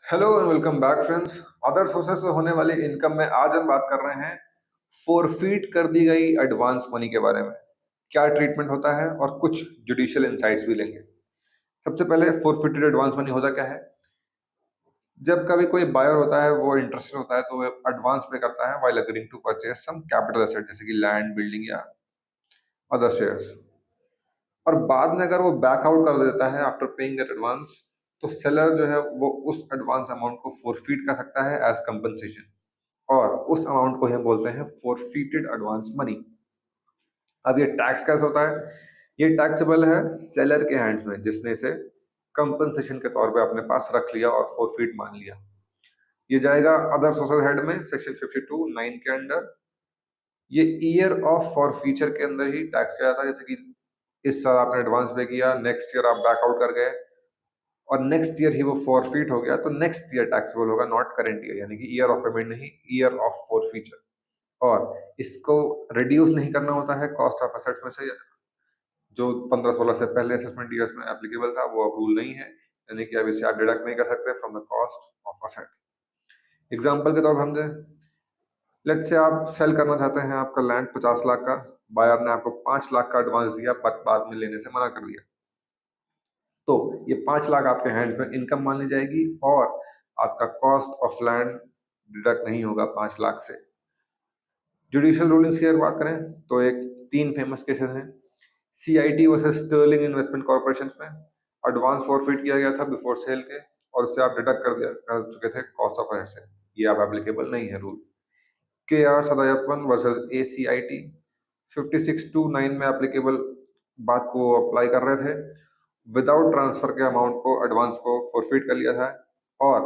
Hello and welcome back friends. Other sources से होने वाली इनकम में आज हम बात कर रहे हैं फोरफीट कर दी गई एडवांस मनी के बारे में। क्या ट्रीटमेंट होता है और कुछ जुडिशियल इनसाइट्स भी लेंगे। सबसे पहले फोरफिटेड एडवांस मनी होता क्या है। जब कभी कोई बायर होता है वो इंटरेस्टेड होता है तो वो एडवांस पे करता है while agreeing to purchase some capital asset जैसे कि लैंड बिल्डिंग या अदर शेयर्स। और बाद में अगर वो बैक आउट कर देता है आफ्टर पेइंग दैट एडवांस तो सेलर जो है वो उस एडवांस अमाउंट को फोरफीट कर सकता है एज कंपनसेशन। और उस अमाउंट को हम बोलते हैं फोरफीटेड एडवांस मनी। अब ये टैक्स कैसे होता है। ये टैक्सेबल है सेलर के हैंड्स में जिसने इसे कंपनसेशन के तौर पे अपने पास रख लिया और फोरफीट मान लिया। ये जाएगा अदर सोशल हेड में सेक्शन 52(9) के अंडर। ये ईयर ऑफ फॉरफीचर के अंदर ही टैक्स किया जाता है। जैसे कि इस साल आपने एडवांस पे किया, नेक्स्ट ईयर आप बैकआउट कर गए और नेक्स्ट ईयर ही वो फॉरफीट हो गया तो नेक्स्ट ईयर टैक्सेबल होगा, नॉट करंट ईयर। यानी कि ईयर ऑफ पेमेंट नहीं, ईयर ऑफ फॉरफीचर। और इसको रिड्यूस नहीं करना होता है कॉस्ट ऑफ एसेट्स में से। जो 15-16 से पहले असेसमेंट ईयर्स में एप्लीकेबल था वो अब रूल नहीं है। यानी कि अब इसे आप डिडक्ट नहीं कर सकते from the cost of asset. Example के तौर पर हम दें, लेट्स से आप सेल करना चाहते हैं आपका लैंड 50 लाख का। बायर ने आपको 5 लाख का एडवांस दिया बट बाद में लेने से मना कर दिया। तो ये 5 लाख आपके हैंड्स में इनकम मान ली जाएगी और आपका कॉस्ट ऑफ लैंड डिडक्ट नहीं होगा 5 लाख से। जुडिशियल रूलिंग्स की अगर बात करें तो एक तीन फेमस केसेस हैं। CIT versus Sterling Investment Corporation में एडवांस फॉरफिट किया गया था बिफोर सेल के और उससे आप डिडक्ट कर चुके थे कॉस्ट ऑफ एसेट से। ये आप एप्लीकेबल नहीं है rule. K R Sadayappan versus A C I T 56(2)(9) में एप्लीकेबल बात को अप्लाई कर रहे थे। विदाउट ट्रांसफर के अमाउंट को एडवांस को फॉरफिट कर लिया था और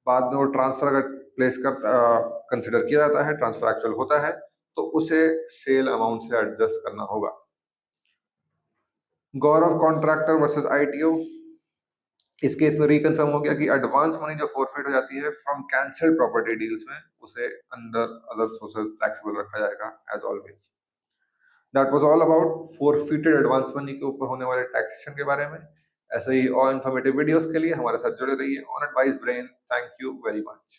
बाद में वो ट्रांसफर अगर प्लेस कर कंसिडर किया जाता है, ट्रांसफर एक्चुअल होता है तो उसे सेल अमाउंट से एडजस्ट करना होगा। गौरव कॉन्ट्रैक्टर वर्सेस आईटीओ, इस केस में रिकन्फर्म हो गया कि एडवांस मनी जो फोरफिट हो जाती है फ्रॉम कैंसिल्ड प्रॉपर्टी डील्स में उसे अंडर अदर सोर्सेज टैक्सेबल रखा जाएगा as always. That was all about forfeited advance money के ऊपर होने वाले टैक्सेशन के बारे में। ऐसे ही और इन्फॉर्मेटिव वीडियोस के लिए हमारे साथ जुड़े रहिए on advice brain. Thank you very much.